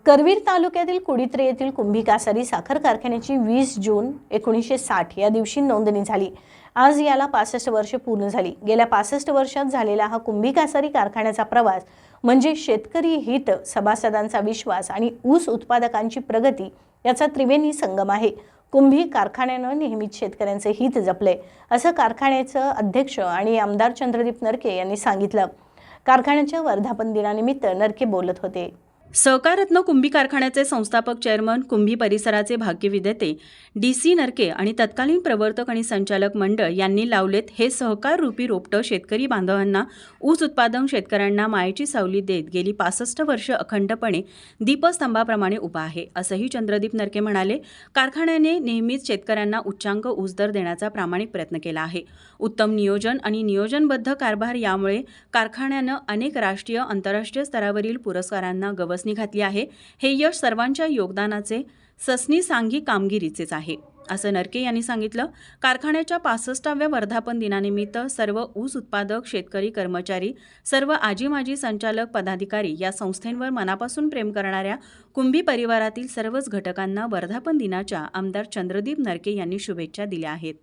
करवीर तालुक्यातील कुडित्रे येथील कुंभी कासारी साखर कारखान्याची 20 जून 1960 या दिवशी नोंदणी झाली। आज याला 65 वर्षे पूर्ण झाली। गेल्या 65 वर्षात झालेला हा कुंभी कासारी कारखान्याचा प्रवास म्हणजे शेतकरी हित, सभासदांचा विश्वास आणि ऊस उत्पादकांची प्रगती याचा त्रिवेणी संगम आहे। कुंभी कारखान्याने नेहमीच शेतकऱ्यांचे हित जपले, असं कारखान्याचे अध्यक्ष आणि आमदार चंद्रदीप नरके यांनी सांगितलं। कारखान्याच्या वर्धापन दिनानिमित्त नरके बोलत होते। सहकाररत्न कुंभी कारखान्याचे संस्थापक चेअरमन, कुंभी परिसराचे भाग्यविधाते DC नरके आणि तत्कालीन प्रवर्तक आणि संचालक मंडळ यांनी लावलेत हे सहकार रूपी रोपटं शेतकरी बांधवांना, ऊस उत्पादक शेतकऱ्यांना मायेची सावली देत गेली 65 वर्ष अखंडपणे दीपस्तंभाप्रमाणे उभा आहे, असंही चंद्रदीप नरके म्हणाले। कारखान्याने नेहमीच शेतकऱ्यांना उच्चांक ऊस दर देण्याचा प्रामाणिक प्रयत्न केला आहे। उत्तम नियोजन आणि नियोजनबद्ध कारभार यामुळे कारखान्यानं अनेक राष्ट्रीय आंतरराष्ट्रीय स्तरावरील पुरस्कारांना गवसणी घातली आहे। हे यश सर्वांच्या योगदानाचे, ससनीसांगी कामगिरीचेच आहे, असं नरके यांनी सांगितलं। कारखान्याच्या 65व्या वर्धापन दिनानिमित्त सर्व ऊस उत्पादक, शेतकरी, कर्मचारी, सर्व आजी-माजी संचालक, पदाधिकारी, या संस्थेवर मनापासून प्रेम करणाऱ्या कुंभी परिवारातील सर्वच घटकांना वर्धापन दिनाच्या आमदार चंद्रदीप नरके यांनी शुभेच्छा दिल्या आहेत।